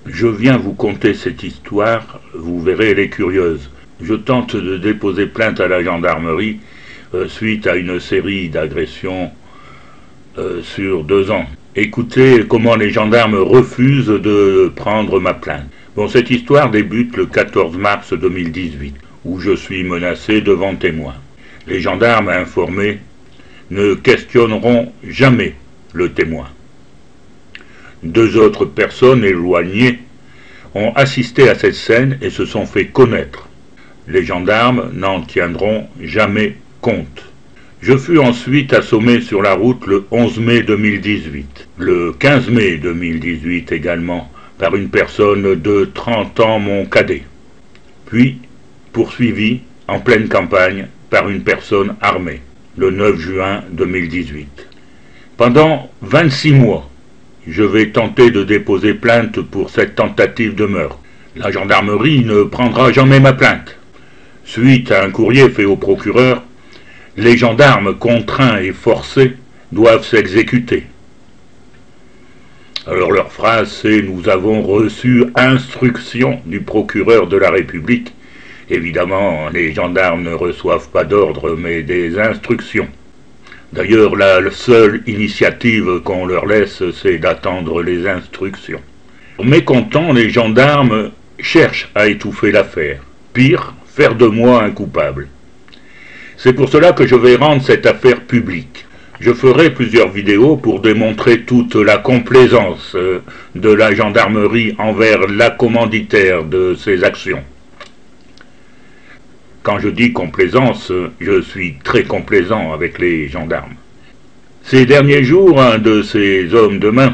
Je viens vous conter cette histoire, vous verrez, elle est curieuse. Je tente de déposer plainte à la gendarmerie suite à une série d'agressions sur 2 ans. Écoutez comment les gendarmes refusent de prendre ma plainte. Bon, cette histoire débute le 14 mars 2018, où je suis menacé devant témoins. Les gendarmes informés ne questionneront jamais le témoin. 2 autres personnes éloignées ont assisté à cette scène et se sont fait connaître. Les gendarmes n'en tiendront jamais compte. Je fus ensuite assommé sur la route le 11 mai 2018, le 15 mai 2018 également, par une personne de 30 ans, mon cadet. Puis poursuivi en pleine campagne par une personne armée, le 9 juin 2018. Pendant 26 mois, je vais tenter de déposer plainte pour cette tentative de meurtre. La gendarmerie ne prendra jamais ma plainte. Suite à un courrier fait au procureur, les gendarmes contraints et forcés doivent s'exécuter. Alors leur phrase c'est « Nous avons reçu instruction du procureur de la République ». Évidemment, les gendarmes ne reçoivent pas d'ordre, mais des instructions. D'ailleurs, la seule initiative qu'on leur laisse, c'est d'attendre les instructions. Mécontents, les gendarmes cherchent à étouffer l'affaire. Pire, faire de moi un coupable. C'est pour cela que je vais rendre cette affaire publique. Je ferai plusieurs vidéos pour démontrer toute la complaisance de la gendarmerie envers la commanditaire de ces actions. Quand je dis complaisance, je suis très complaisant avec les gendarmes. Ces derniers jours, un de ces hommes de main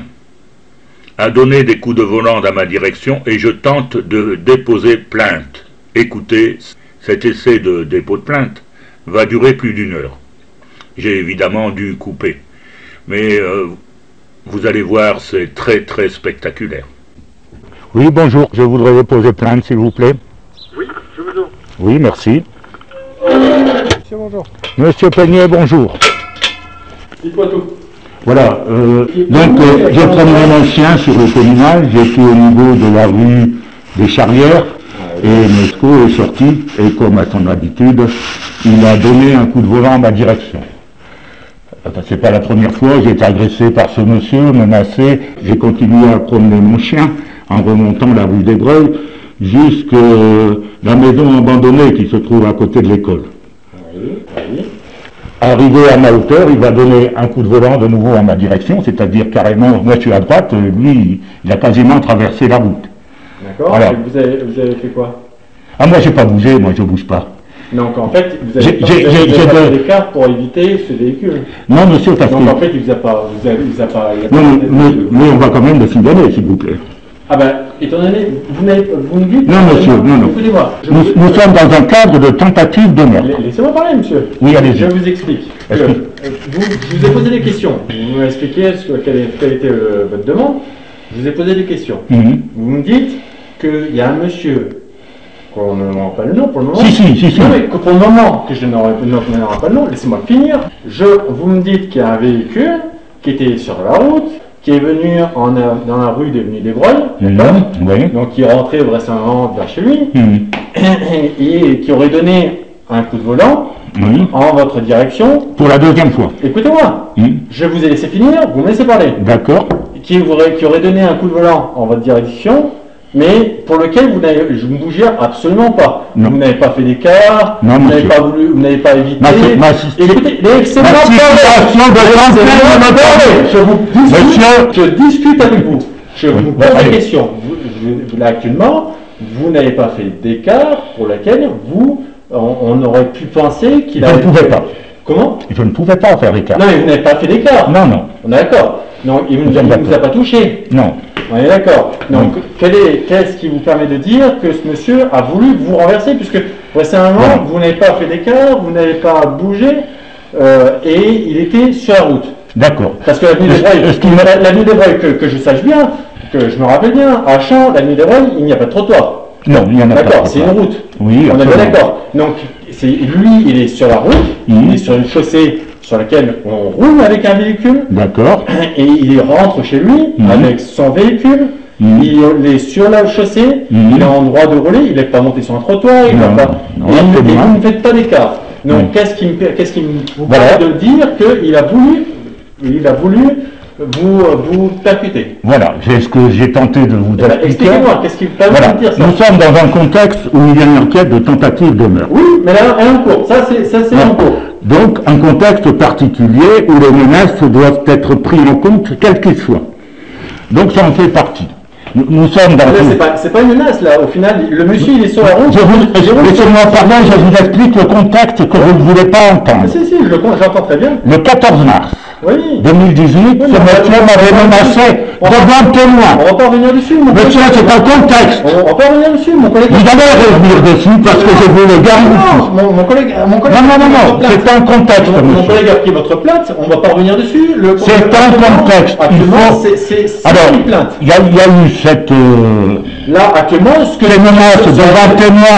a donné des coups de volant dans ma direction et je tente de déposer plainte. Écoutez, cet essai de dépôt de plainte va durer plus d'1 heure. J'ai évidemment dû couper, mais vous allez voir, c'est très très spectaculaire. Oui, bonjour, je voudrais déposer plainte s'il vous plaît. Oui, je vous en. Oui, merci. Monsieur, bonjour. Monsieur Peignet, bonjour. Dites-moi tout. Voilà, donc j'ai promené mon chien sur le communal, j'étais au niveau de la rue des Charrières, et Mesco est sorti, et comme à son habitude, il a donné un coup de volant à ma direction. C'est pas la première fois, j'ai été agressé par ce monsieur, menacé, j'ai continué à promener mon chien en remontant la rue des Breuils, jusqu'à la maison abandonnée qui se trouve à côté de l'école. Oui. Arrivé à ma hauteur, il va donner un coup de volant de nouveau à ma direction, c'est-à-dire carrément, moi je suis à droite, lui, il a quasiment traversé la route. D'accord, voilà. Et vous avez fait quoi? Ah moi j'ai pas bougé, moi je bouge pas. Donc en fait, vous avez fait l'écart pour éviter ce véhicule. Non monsieur, parce que... Donc en fait, il vous a pas... Non, mais on va quand même le signaler, s'il vous plaît. Ah ben, étant donné, vous me dites... Non monsieur, non. Écoutez-moi. Nous sommes dans un cadre de tentative de meurtre. Laissez-moi parler, monsieur. Oui, allez-y. Je vous explique. Je vous ai posé des questions. Vous m'avez expliqué quelle était votre demande. Je vous ai posé des questions. Vous me dites qu'il y a un monsieur, qu'on ne nommera pas le nom pour le moment. Si. Non, mais que pour le moment, que je ne nommerai pas le nom, laissez-moi finir. Vous me dites qu'il y a un véhicule qui était sur la route, qui est venu dans la rue des Venues des Breuils, oui. donc qui est rentré vraisemblablement vers chez lui, et qui aurait donné un coup de volant en votre direction. Pour la 2e fois. Écoutez-moi, je vous ai laissé finir, vous me laissez parler. D'accord. Qui aurait donné un coup de volant en votre direction, mais pour lequel vous ne bougiez absolument pas. Non. Vous n'avez pas fait d'écart, vous n'avez pas voulu, vous n'avez pas évité. Écoutez, laissez-moi parler. Je discute avec vous. Je vous pose des questions. Là, actuellement, vous n'avez pas fait d'écart pour lequel on aurait pu penser qu'il avait... Je ne pouvais pas. Comment? Je ne pouvais pas faire d'écart. Non, mais vous n'avez pas fait d'écart. Non. On est d'accord. Donc, il ne vous a pas touché. Non. On est d'accord. Donc, qu'est-ce qui vous permet de dire que ce monsieur a voulu vous renverser, puisque récemment, vous n'avez pas fait d'écart, vous n'avez pas bougé, et il était sur la route. D'accord. Parce que l'avenue des Breuils, que je sache bien, que je me rappelle bien, à Champs, l'avenue des Breuils, il n'y a pas de trottoir. Non, il n'y en a pas. D'accord, c'est une route. Oui, on est bien d'accord. Donc, lui, il est sur la route, il est sur une chaussée sur laquelle on roule avec un véhicule. D'accord. Et il rentre chez lui avec son véhicule. Il est sur la chaussée, il est en droit de rouler, il n'est pas monté sur un trottoir, il va pas. Et vous ne faites pas d'écart. Donc qu'est-ce qui me permet de dire qu'il a voulu vous percuter? Voilà, c'est ce que j'ai tenté de vous expliquer. Expliquez-moi, qu'est-ce qui me permet de dire ça? Nous sommes dans un contexte où il y a une enquête de tentative de meurtre. Oui, mais là, elle est en cours. Ça, c'est en cours. Donc, un contexte particulier où les menaces doivent être prises en compte, quelles qu'ils soient. Donc, ça en fait partie. Nous sommes dans... C'est pas une menace, là. Au final, le monsieur, il est sur la route. Laissez-moi parler, je vous explique le contexte que vous ne voulez pas entendre. Si, j'entends très bien. Le 14 mars 2018, ce monsieur m'avait menacé devant témoin. On va pas revenir dessus, mon collègue. Monsieur, c'est un contexte. On va pas revenir dessus, mon collègue. Vous allez revenir dessus parce que je vous le garantis. Mon collègue. Non, c'est un contexte, monsieur. Mon collègue a pris votre plainte, on va pas revenir dessus. C'est un contexte. Alors, une plainte. Il y a eu cette... Là, actuellement, ce que les menaces devant témoin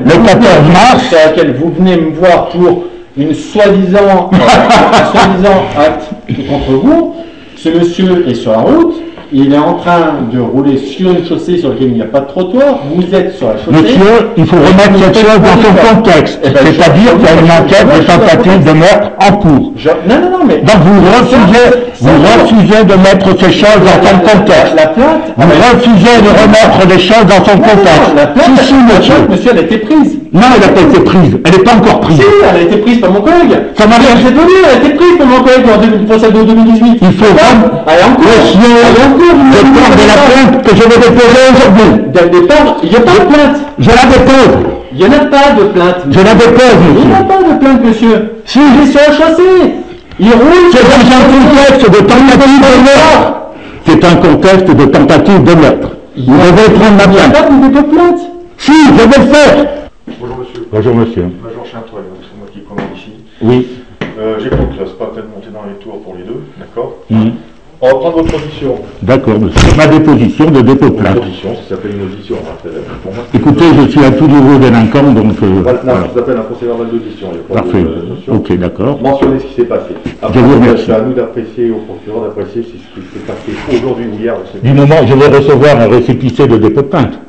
le 14 mars, sur laquelle vous venez me voir pour une soi-disant acte contre vous, ce monsieur est sur la route, il est en train de rouler sur une chaussée sur laquelle il n'y a pas de trottoir, vous êtes sur la chaussée... Monsieur, il faut remettre cette chose dans son contexte, c'est-à-dire qu'il y a une enquête de tentative de meurtre en cours. Non, mais... Donc vous refusez de mettre ces choses dans son contexte. Vous refusez de remettre les choses dans son contexte. La plainte, monsieur, elle a été prise. Non, elle n'a pas été prise. Elle n'est pas encore prise. Si, elle a été prise par mon collègue. Ça m'a rien. Elle a été prise par mon collègue pour celle de 2018. Il faut rendre... Elle est en cours. Je parle de la plainte que je vais déposer aujourd'hui. Dès le départ, il n'y a pas de plainte. Je la dépose. Il n'y en a pas de plainte. Je la dépose, monsieur. Il n'y a pas de plainte, monsieur. Si, il est sur la chaussée. Il roule. C'est dans un contexte de tentative de meurtre. C'est un contexte de tentative de meurtre. Vous devez prendre la plainte. Il n'y a pas de plainte. Si, je vais le faire. Bonjour monsieur. Bonjour monsieur. Major Chintoy, c'est moi qui commande ici. Oui. J'écoute là, c'est pas la peine de monter dans les tours pour les deux, d'accord. On va prendre votre audition. D'accord, monsieur. Ma déposition de dépôt de plainte. Votre audition, ça s'appelle une audition. Pour moi, écoutez, je suis un tout nouveau délinquant, donc... voilà, non, ça s'appelle un procès verbal d'audition. Parfait. Ok, d'accord. Mentionnez ce qui s'est passé. Après, je vous remercie. C'est à nous d'apprécier, au procureur d'apprécier si ce qui s'est passé aujourd'hui ou hier. Du moment où je vais recevoir un récépissé de dépôt de plainte.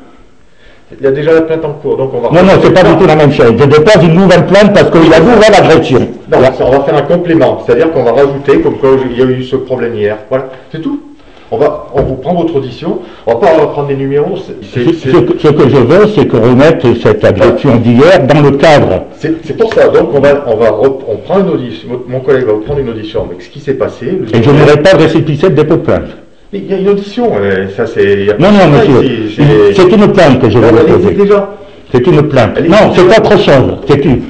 Il y a déjà la plainte en cours, donc on va... Non, c'est pas du tout la même chose. Je dépose une nouvelle plainte parce qu'il a nouvelle agression. Non, on va faire un complément, c'est-à-dire qu'on va rajouter, comme quoi il y a eu ce problème hier. Voilà, c'est tout. On vous prend votre audition, on va pas prendre des numéros. Ce que je veux, c'est qu'on remette cette agression d'hier dans le cadre. C'est pour ça, donc on prend une audition, mon collègue va vous prendre une audition avec ce qui s'est passé. Et je n'aurai pas de récépissé de dépôt de plainte. Mais il y a une audition, ça c'est... Non, monsieur, c'est une plainte que je vais déposer. C'est une plainte. Non, c'est autre chose.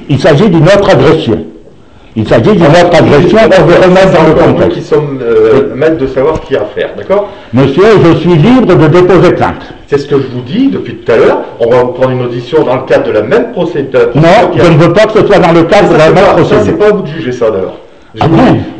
Il s'agit d'une autre agression. Il s'agit d'une autre agression qu'on veut remettre dans le contexte. Qui sommes maîtres de savoir ce qu'il y a à faire, d'accord? Monsieur, je suis libre de déposer plainte. C'est ce que je vous dis depuis tout à l'heure. On va vous prendre une audition dans le cadre de la même procédure. Non, je ne veux pas que ce soit dans le cadre de la même procédure. Ça, c'est pas à vous de juger ça d'ailleurs.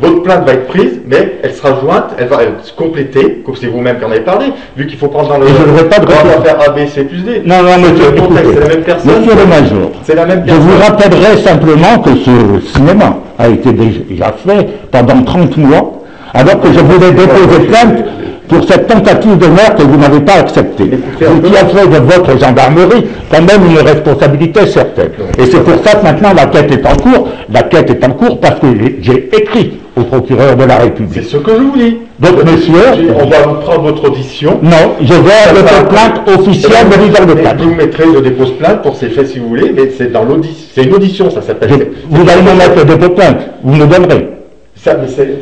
Votre plainte va être prise, mais elle sera jointe, elle va se compléter, comme c'est vous-même qui en avez parlé, vu qu'il faut prendre dans le... Et je ne veux pas de on va faire A, B, C plus D. Non, monsieur, c'est la même personne. Monsieur le Major, c'est la même personne. Je vous rappellerai simplement que ce cinéma a été déjà fait pendant 30 mois, alors que je voulais déposer plainte pour cette tentative de meurtre que vous n'avez pas acceptée. Ce qui a fait de votre gendarmerie quand même une responsabilité certaine. Et c'est pour ça que maintenant la quête est en cours. La quête est en cours parce que j'ai écrit au procureur de la République. C'est ce que je vous dis. Donc monsieur... On va vous prendre votre audition. Non, je vais déposer plainte officielle de mise en plainte. Vous mettrez, je dépose plainte pour ces faits si vous voulez, mais c'est dans l'audition. C'est une audition, ça s'appelle. Vous allez me mettre le dépôt de plainte. Vous me donnerez. Ça, mais c'est...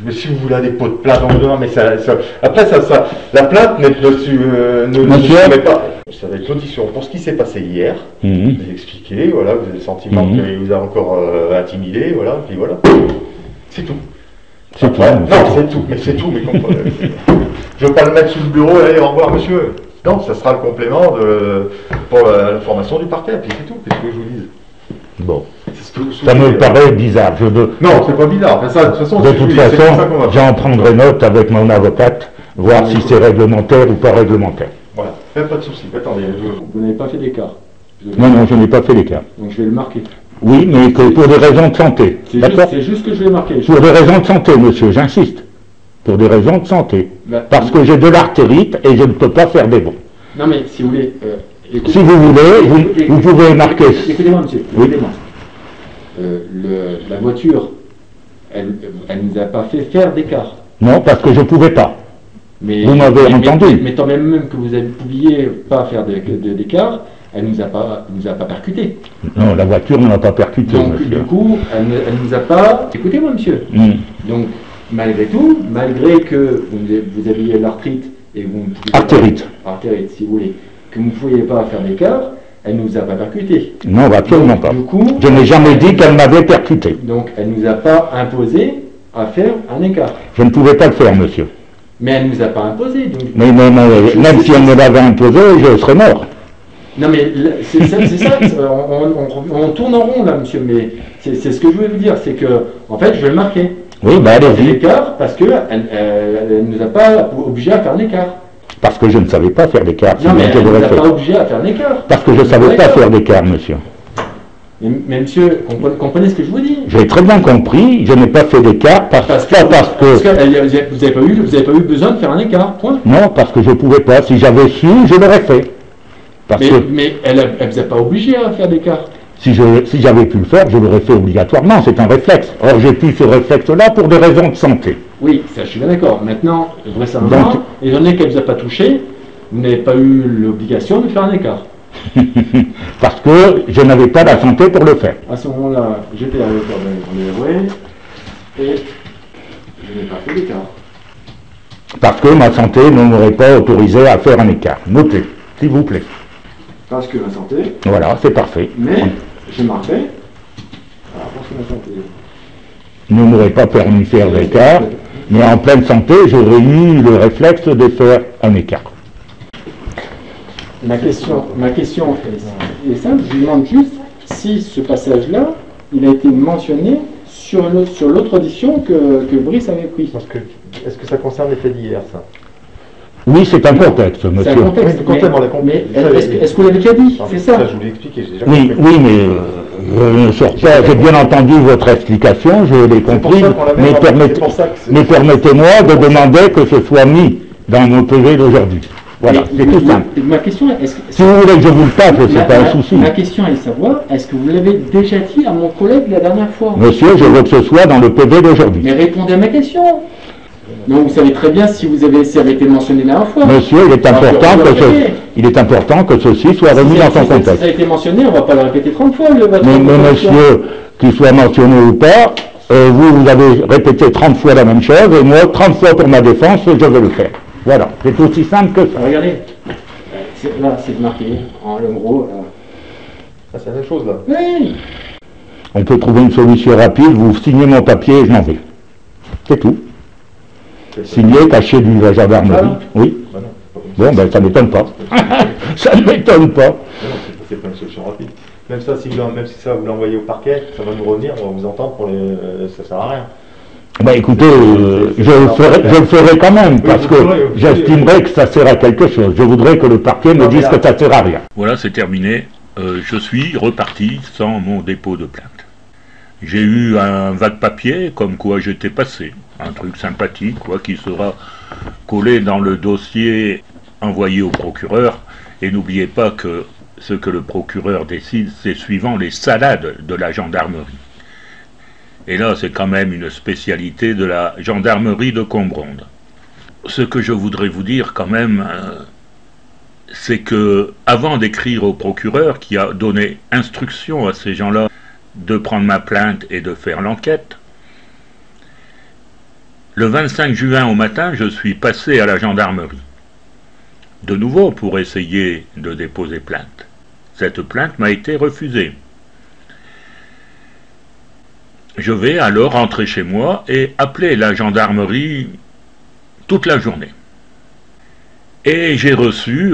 Mais si vous voulez un dépôt de plainte, on vous demande, mais après, la plainte ne soumet pas. Ça va être l'audition pour ce qui s'est passé hier. Vous avez expliqué, voilà, vous avez le sentiment qu'il vous a encore intimidé, voilà, puis voilà. C'est tout. C'est tout. Non, c'est tout, mais c'est tout, mais je ne veux pas le mettre sous le bureau, allez, au revoir monsieur. Non, ça sera le complément pour l'information du parquet, puis c'est tout, qu'est-ce que je vous dis. Bon. Ça me paraît bizarre. Non, c'est pas bizarre. Enfin, ça, de toute façon, j'en prendrai note avec mon avocate, voir si c'est réglementaire ou pas réglementaire. Voilà, pas de souci. Attendez, vous n'avez pas fait d'écart. Non, je n'ai pas fait d'écart. Donc je vais le marquer. Oui, mais que pour des raisons de santé. D'accord. C'est juste que je vais marquer. Pour des raisons de santé, monsieur, j'insiste. pour des raisons de santé. Parce que j'ai de l'artérite et je ne peux pas faire des bons. Non mais si vous voulez... si vous voulez, vous pouvez marquer... Écoutez-moi monsieur, oui. Écoutez-moi. La voiture, elle ne nous a pas fait faire d'écart. Non, parce que je ne pouvais pas. Vous m'avez entendu. Mais tant même que vous ne pouviez pas faire d'écart, elle ne nous a pas percuté. Non, la voiture ne m'a pas percuté, donc, monsieur. Du coup, elle ne nous a pas... Écoutez-moi, monsieur. Donc, malgré tout, malgré que vous aviez l'arthrite et vous... Artérite. Artérite, si vous voulez. Que vous ne pouviez pas faire d'écart, elle ne nous a pas percuté. Non, absolument pas. Du coup, je n'ai jamais dit qu'elle m'avait percuté. Donc, elle ne nous a pas imposé à faire un écart. Je ne pouvais pas le faire, monsieur. Mais elle ne nous a pas imposé. Donc, mais même si elle me l'avait imposé, je serais mort. Non mais c'est ça, on tourne en rond là, monsieur, mais c'est ce que je voulais vous dire, c'est que, en fait, je vais le marquer. Oui, bah allez-y. L'écart parce qu'elle ne nous a pas obligé à faire un écart. Parce que je ne savais pas faire d'écart. Non, mais elle ne nous a pas obligé à faire un écart. Parce que je ne savais pas faire d'écart, monsieur. Mais monsieur, comprenez ce que je vous dis. J'ai très bien compris, je n'ai pas fait d'écart parce que vous n'avez pas eu besoin de faire un écart, point. Non, parce que je ne pouvais pas. Si j'avais su, je l'aurais fait. Mais elle ne vous a pas obligé à faire d'écart. Si j'avais pu le faire, je l'aurais fait obligatoirement, c'est un réflexe. Or, j'ai pu ce réflexe-là pour des raisons de santé. Oui, ça je suis bien d'accord. Maintenant, récemment, étant donné qu'elle ne vous a pas touché, vous n'avez pas eu l'obligation de faire un écart. Parce que je n'avais pas la santé pour le faire. À ce moment-là, j'étais à l'auteur de l'Everest et je n'ai pas fait d'écart. Parce que ma santé ne m'aurait pas autorisé à faire un écart. Notez, s'il vous plaît. Parce que ma santé... Voilà, c'est parfait. Mais, je marquais... Alors, parce que ma santé... ne m'aurait pas permis de faire l'écart, mais en pleine santé, j'aurais eu le réflexe de faire un écart. Ma question est simple, je lui demande juste si ce passage-là, il a été mentionné sur l'autre audition que Brice avait pris. Est-ce que ça concerne les faits d'hier, ça? Oui, c'est un contexte, monsieur. C'est un contexte, mais est-ce que vous l'avez déjà dit? C'est ça? Je vous l'ai expliqué, j'ai déjà compris. Oui, mais je ne sors pas. J'ai bien entendu votre explication, je l'ai compris, mais permettez-moi de demander que ce soit mis dans mon PV d'aujourd'hui. Voilà, c'est tout simple. Ma question est, si vous voulez que je vous le passe, c'est pas un souci. Ma question est de savoir, est-ce que vous l'avez déjà dit à mon collègue la dernière fois? Monsieur, je veux que ce soit dans le PV d'aujourd'hui. Mais répondez à ma question. Donc vous savez très bien si ça avait été mentionné la dernière fois. Monsieur, il est important que ceci soit remis dans son contexte. Si ça a été mentionné, on ne va pas le répéter 30 fois. Mais monsieur, qu'il soit mentionné ou pas, vous avez répété 30 fois la même chose, et moi, 30 fois pour ma défense, je vais le faire. Voilà, c'est aussi simple que ça. Regardez, là, c'est marqué, en gros. Ah, c'est la même chose, là. Oui. On peut trouver une solution rapide, vous signez mon papier et je m'en vais. C'est tout. Signé, caché du la gendarmerie. Oui. Bah non, bon, ben ça ne m'étonne pas. Ça ne m'étonne pas. C'est pas une solution rapide. Même si ça vous l'envoyez au parquet, ça va nous revenir, on va vous entendre, ça sert à rien. Ben écoutez, je le ferai quand même, parce que j'estimerais que ça sert à quelque chose. Je voudrais que le parquet me dise que ça sert à rien. Voilà, c'est terminé. Je suis reparti sans mon dépôt de plainte. J'ai eu un vague papier, comme quoi j'étais passé. Un truc sympathique, quoi, qui sera collé dans le dossier envoyé au procureur. Et n'oubliez pas que ce que le procureur décide, c'est suivant les salades de la gendarmerie. Et là, c'est quand même une spécialité de la gendarmerie de Combronde. Ce que je voudrais vous dire quand même, c'est que avant d'écrire au procureur, qui a donné instruction à ces gens-là de prendre ma plainte et de faire l'enquête, le 25 juin au matin, je suis passé à la gendarmerie. De nouveau pour essayer de déposer plainte. Cette plainte m'a été refusée. Je vais alors rentrer chez moi et appeler la gendarmerie toute la journée. Et j'ai reçu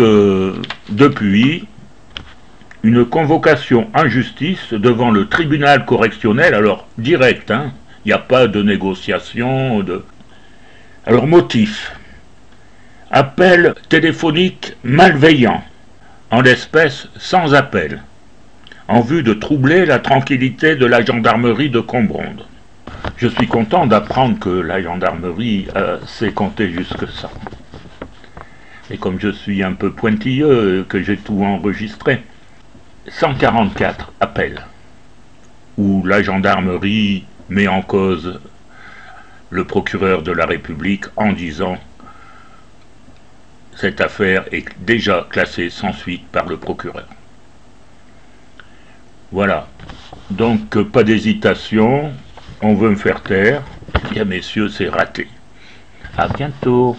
depuis une convocation en justice devant le tribunal correctionnel, alors direct, hein, il n'y a pas de négociation, Alors motif, appel téléphonique malveillant, en l'espèce sans appel, en vue de troubler la tranquillité de la gendarmerie de Combronde. Je suis content d'apprendre que la gendarmerie sait compter jusque ça. Et comme je suis un peu pointilleux, que j'ai tout enregistré, 144 appels où la gendarmerie met en cause le procureur de la République en disant cette affaire est déjà classée sans suite par le procureur. Voilà. Donc pas d'hésitation, on veut me faire taire. Bien messieurs, c'est raté. À bientôt.